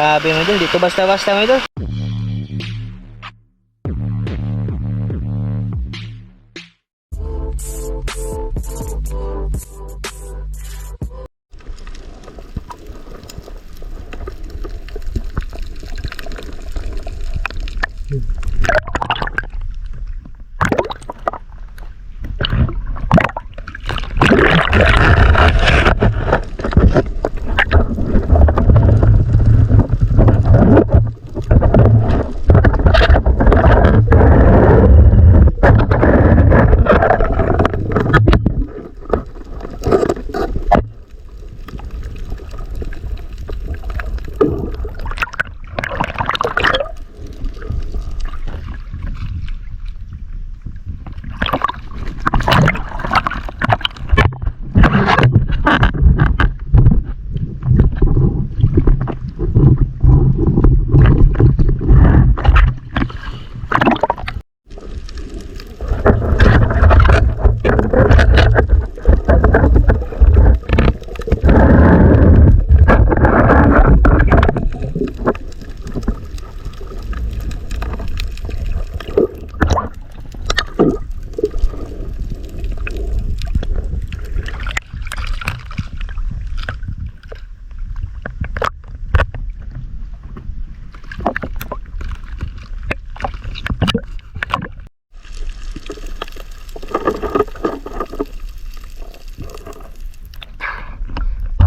Grabe mga idol, dito basta-basta mga idol.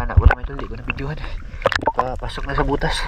Anak ko naman ito, hindi ko na videohan. Pasok na sa butas.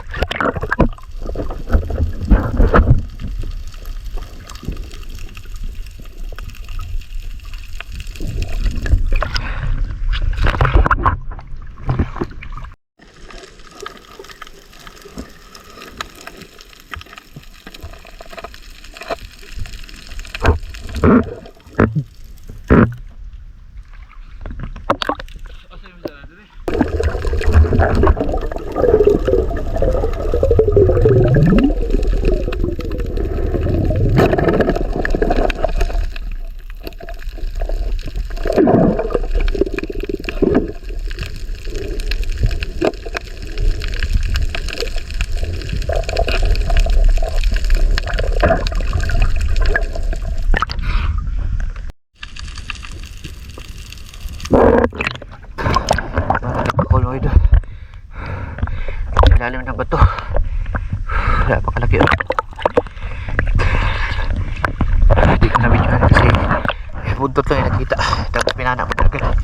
Lalim ng bato. Napakalaki. Hindi ko na-videohan kasi budot lang yung nakita. Tapos pinanapot na agad.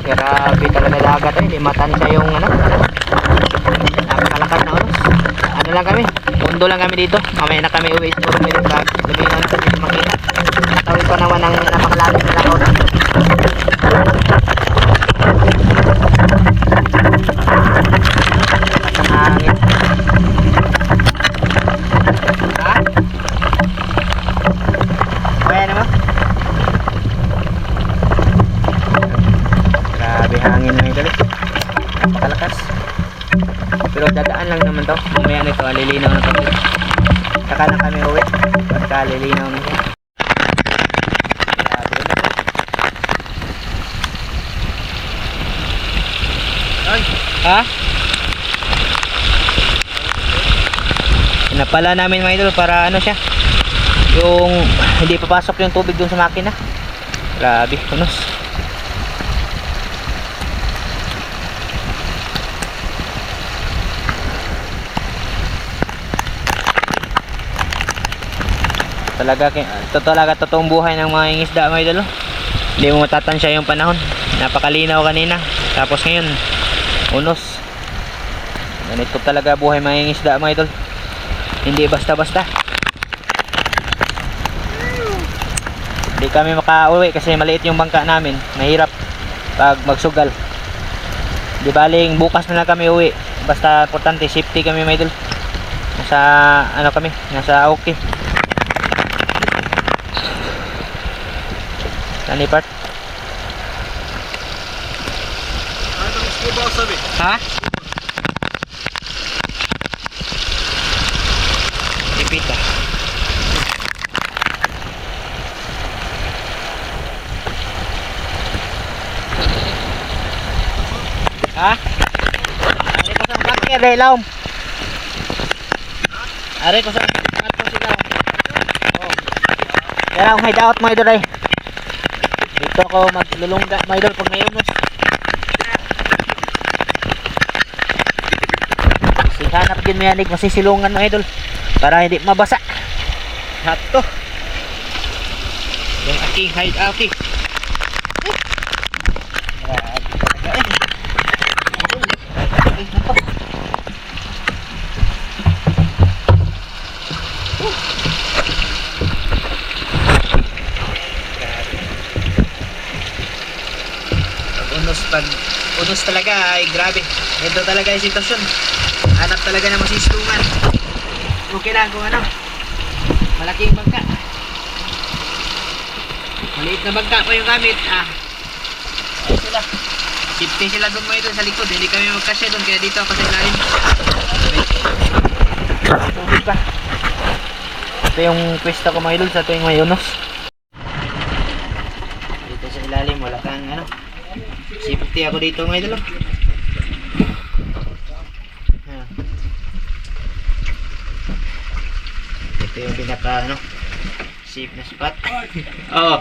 Grabe talaga dagat ay, limatan siya yung ano. Napakalakas na unos. Ano lang kami, mundo lang kami dito. Mamaya na kami uwi siguro may vlog. Sabihin na natin hindi makita. Tawid pa naman ng napakalalim na lakot. Ang hangin. Ha? Kaya naman? Grabe hangin na ito. Napakalakas. Pero dadaan lang naman to. Mamaya nito, alilinaw na to. Saka na kami uwi. Pagka alilinaw na siya. Grabe na. Ay! Ha? Pinapala namin mga idol para ano siya. Yung hindi papasok yung tubig dun sa makina. Grabe, unos. Talaga totoong buhay ng mga ingisda mga idol. Hindi mo matatansya yung panahon. Napakalinaw kanina. Tapos ngayon, unos. Ganito talaga buhay mga ingisda mga idol. Hindi basta-basta. Hindi kami makauwi kasi maliit yung bangka namin. Mahirap pag magsugal. Di baling bukas na lang kami uwi. Basta importante safety kami mga idol. Nasa ano kami, nasa okay. Ano part? Ha? Dipita. Ha? Ari ko sa bakit dahil laom. Ari ko sa ato sigaw. Oh. Yan ang hideout mo idol ay. Dito ako maglulungga mga idol pag may unos. Hanap din mo yanig masisilungan mga idol para hindi mabasa. Hato. Yung aking hideout. Pag unos talaga ay grabe. Ito talaga yung sitwasyon. Hanap talaga na masisilungan. Okay lang kung ano. Malaking bangka. Maliit na bangka pa yung gamit. Ayun sila. Safety sila doon mo ito sa likod. Hindi kami magkasya doon. Kaya dito ako sa ilalim. Tubig pa. Ito yung pwesto ko mga idol sa tuwing may unos. Dito sa ilalim. Wala kang ano. Safety ako dito mga idol. Ito yung pinaka ano, safe na spot. Oo.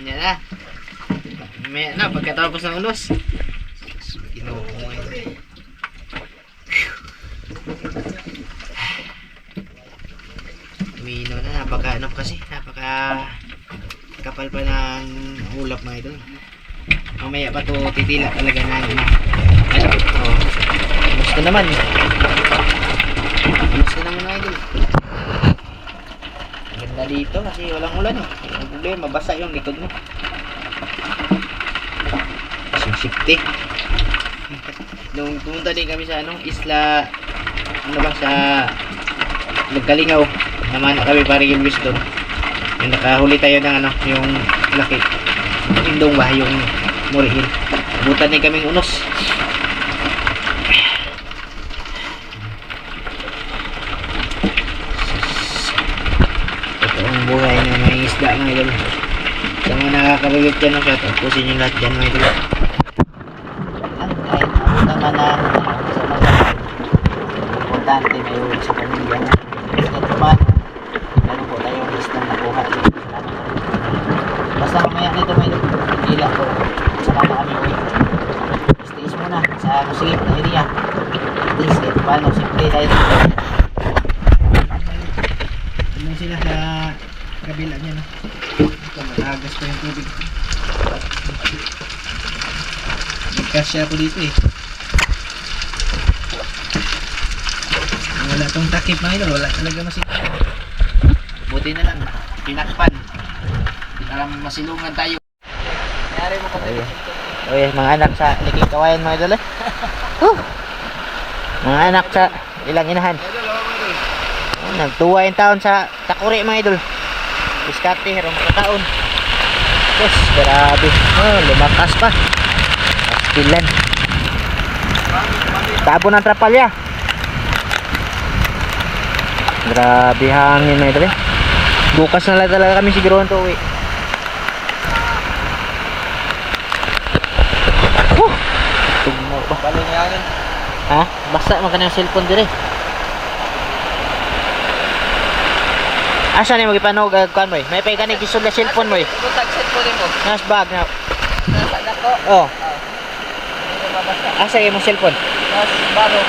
Yan na. May na pagkatapos ng unos. Kinuha mo ito. Mino na, napaka ano kasi, napaka kapal pa ng ulap mga idol. Mamaya pa to titila talaga na ano. Oh. Gusto naman. Gusto naman mga idol. Ganda dito kasi walang ulan eh. Ang problema, mabasa yung likod mo. Safety. Nung pumunta din kami sa isla, ano ba, sa Nagkalingaw, naman kami parang yung gusto. Yung nakahuli tayo ng yung laki. Indong ba, yung murihin. Butan din kaming unos. Totoong buhay na may isda mga idol. Sa mga nakakabigot dyan, tapusin yung lahat dyan mga idol. Kahit abutan man na sa mga importante may ulit sa pamilya. Ito pa, meron po tayong listang nakuha. Basta mamaya nito may hila ko. Saka na kami uwi. Stays muna sa musigit na area. Stays kahit paano, simple tayo dito. Ano sila sa kabila niya, no? Ito, matagas pa yung tubig. Nagkasya ako dito eh. Wala tong takip mga idol, wala talaga masikip. Buti na lang, pinakpan para masilungan tayo. Nangyari mo kapag okay, mga anak sa Liking Kawayan mga idol eh. Mga anak sa ilang inahan. Nagtuwa yung taon sa Takuri mga idol. Diskarte, herong mga taon. Yes, grabe. Oh, lumakas pa. Pastilan. Tabo ng trapalya. Grabe hangin mga idol eh. Bukas na lang talaga kami siguro nito uwi. Tugmo pa. Balik nga hangin. Ha? Basta makan yung cellphone dire. Asa ni magipanog kuan mo? May pay kanig isod na cellphone mo. Butag cellphone mo. Nas bag na. Nasa dako. Oh. Asa yung cellphone? Nas baro.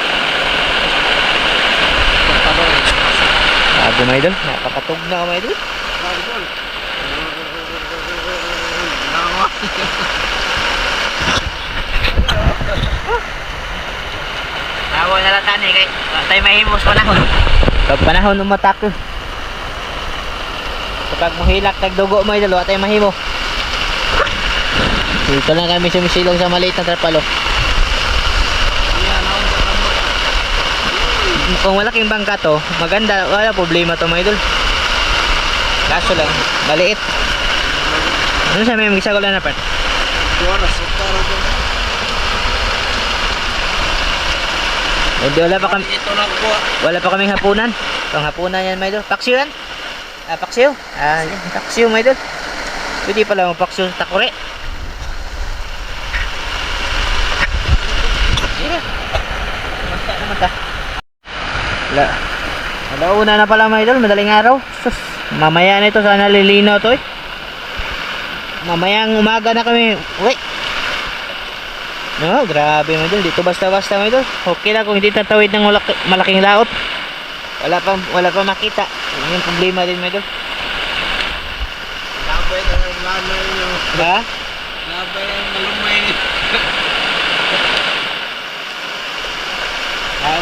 Grabe mga idol, napakatug na mga idol. Tawa na lang tani kay tayo mahimos panahon. Pag panahon umatak ko. Kapag mohilak tagdugo mga idol, tayo mahimo. Dito lang kami sumisilong sa maliit na trapalo. Kung malaking bangka to, maganda, wala problema to mga idol. Kaso lang, maliit. Ano siya may mag-isagulan na part? Hindi, wala pa kaming hapunan. Pang hapunan yan mga idol. Paksiw yan? Ah, paksiw? Ah, yan, paksiw mga idol. Pwede pala mag paksiw sa Takuri. Yeah. Basta naman ka. Alauna na pala mga idol, madaling araw. Sus, mamaya na ito, sana lilinaw to eh. Mamayang umaga na kami. Uy. No, grabe mga idol, dito basta-basta mga idol. Okay na kung hindi tatawid ng malaking laot. Wala pa makita. Yun yung problema din mga idol. Napay na ng lamay nyo. Ha? Napay na ng malumay nyo.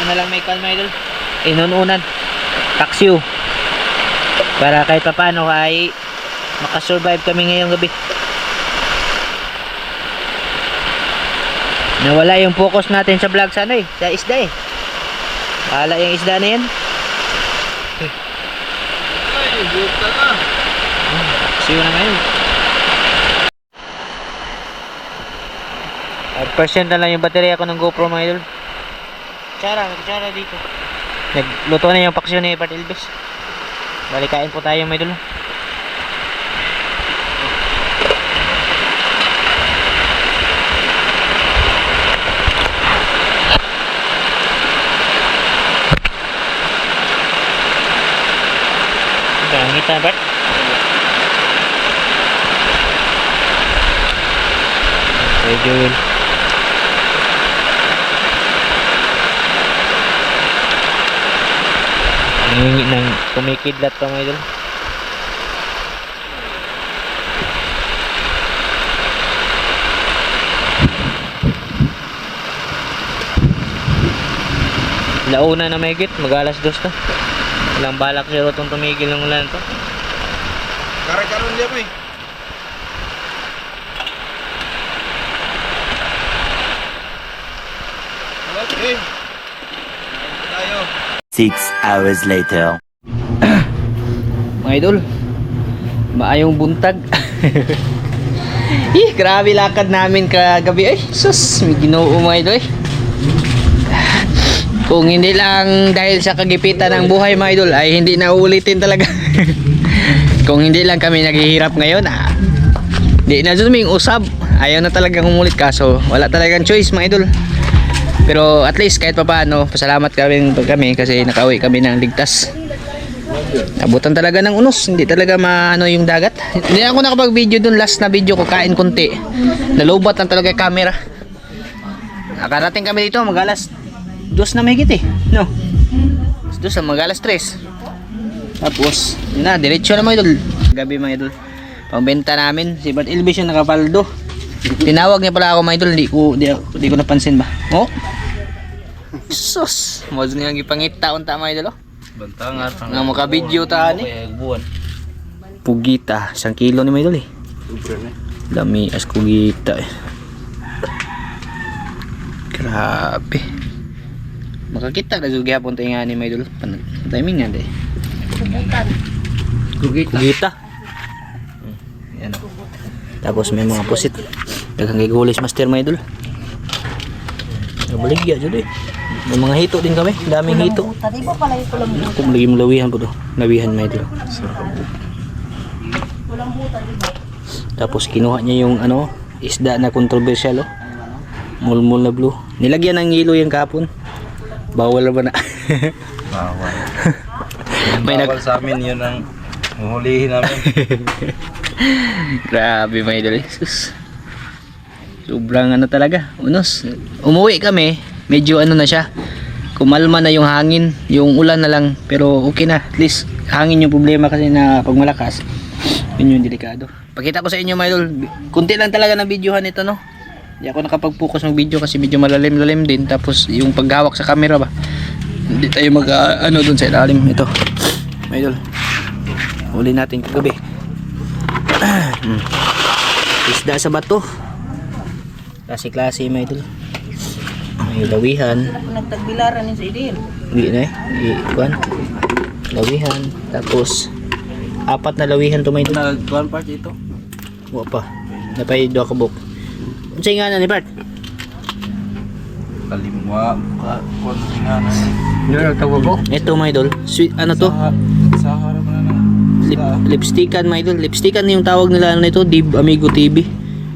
Na lang may call mga idol. Inununan. Paksiw. Para kahit paano ay makasurvive kami ngayong gabi. Nawala yung focus natin sa vlog sa sa isda eh. Bahala yung isda na yan. Ay, buta na. Paksiw na ngayon. 5% na lang yung baterya ko ng GoPro mga idol. Kutsara dito. Nagluto na yung paksiw ni Part Elvis. Balikain po tayo mga idol. Pangitan Bart. Okay, Joel. Nangingi ng kumikidlat pa mga idol. Launa na may git, mag-alas 2 na. Walang balak siya itong tumigil ng ulan to. Karon dia boy. Okay. Tayo. 6 hours later. Mga idol, maayong buntag. Grabe lakad namin kagabi. Ay, sus, may Ginoo mga idol. Kung hindi lang dahil sa kagipitan ng buhay mga idol, ay hindi na uulitin talaga. Kung hindi lang kami naghihirap ngayon, hindi na suming usab. Ayaw na talagang umulit, kaso wala talagang choice mga idol. Pero at least kahit pa paano, pasalamat kami kasi nakauwi kami ng ligtas. Abutan talaga ng unos, hindi talaga maano yung dagat. Hindi ako nakapag-video dun, last na video ko kain kunti. Nalubat lang talaga yung camera. Nakarating kami dito, mag-alas 2 na mahigit eh. No? 2 na mag-alas 3. Tapos, yun na, diretso na mga idol. Gabi mga idol. Pangbenta namin, si Bart Elvis yung nakapaldo. Tinawag niya pala ako mga idol, di ko napansin ba? Oh? Sus, mo nga gipangita unta mga idol oh. Bantangar Nga maka-video ta ni. Pugita, 1 kilo ni mga idol eh. Dami as kugita eh. Grabe. Makakita na jud gyapon tayo nga ni mga idol. Timing nga de. Kugita. Yan oh. Tapos may mga pusit. Daghang kay gulis master mga idol. Nabaligya jud eh. May mga hito din kami, daming hito. Tadi ba pala yung kulang buta? Kung lagi malawihan po to. Lawihan may ito. Kulang buta, di ba? Tapos kinuha niya yung ano, isda na kontrobersyal oh. Mulmul na blue. Nilagyan ng hilo yung kapon. Bawal ba na? Bawal. May Bawal sa amin yun ang huhulihin namin. Grabe may idol. Sus. Sobrang ano talaga, unos. Umuwi kami, medyo ano na siya. Kumalma na yung hangin, yung ulan na lang, pero okay na. At least hangin yung problema kasi na pag malakas. Yun yung delikado. Pakita ko sa inyo mga idol. Kunti lang talaga na videohan ito no. Hindi ako nakapag-focus ng video kasi medyo malalim-lalim din. Tapos yung paghawak sa camera ba, hindi tayo mag ano dun sa ilalim. Ito mga idol, huli natin kagabi. Isda sa bato. Klase-klase mga idol. May lawihan. Nagtagbilaran yun sa idil. Hindi na eh. Ikuan. Lawihan. Tapos 4 na lawihan to mga idol. Nagkuhan part ito. Wa pa. Napay do ka bok. Unsay nga na ni Bart? Kalimwa. Kuhan nga na. Nero tawag ko. Ito mga idol. Sweet ano to? Sa harap na ng Lipstickan mga idol. Lipstickan yung tawag nila ano nito, Dib Amigo TV.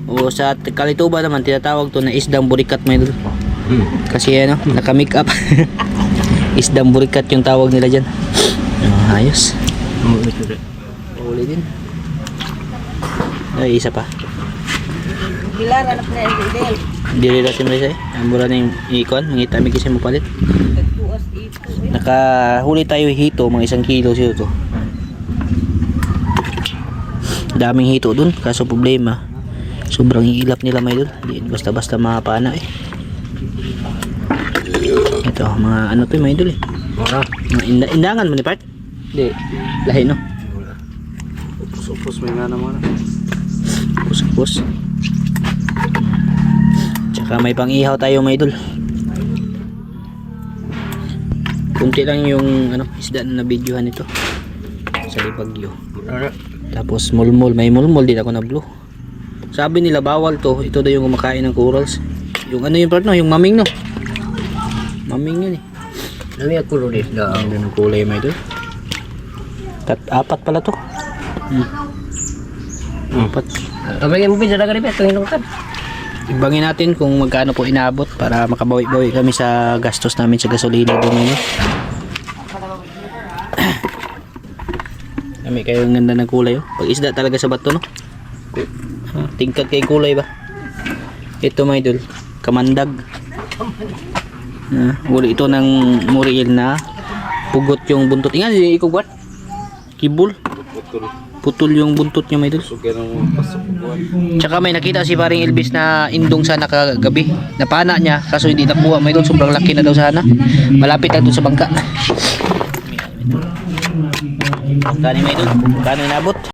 O sa Kalituba naman tinatawag to na isdang burikat mga idol. Kasi ano, naka-make up. Isdang burikat yung tawag nila diyan. Ayos. Uli din. Ay, isa pa. Bilaran na pala yung sa idil. Dili natin mo siya eh. Ang mura na yung ikon. Mangita may kasi mo palit. Nagtuas ipo. Nakahuli tayo hito. Mga 1 kilo siya to. Daming hito dun. Kaso problema, sobrang iilap nila may dun. Di basta-basta mapana eh. Ito, mga ano to may idol eh. Mga indangan mo ni Part? Hindi. Lahi no? Supos may nga naman. Pusapos. Tsaka may pang-ihaw tayo may idol. Kunti lang yung ano, isda na nabidyohan nito sa Libagyo. Tapos mulmul, may mulmul din ako na blue. Sabi nila bawal to. Ito daw yung kumakain ng corals. Yung ano yung part no, yung maming no. Maming yun eh. Nami ako rin na ang ng kulay may idol. 4 pala to. 4. Kamay mo pinsa na karipet. Itong hinungkad. Ibangin natin kung magkano po inabot para makabawi-bawi kami sa gastos namin sa gasolina doon ngayon. Kami kayo ang ganda ng kulay oh. Pag isda talaga sa bato no. Tingkad kay kulay ba. Ito mga idol, kamandag. Uli ito ng muriil na pugot yung buntot. Ingan, ikog what? Kibul. Putol yung buntot niya, may idol. Sugan ang mga pasukuan. Tsaka may nakita si paring Elvis na indong sana kagabi. Napana niya, kaso hindi nakuha. May idol, sobrang laki na daw sana. Malapit lang doon sa bangka. Magkano may idol? Magkano inabot?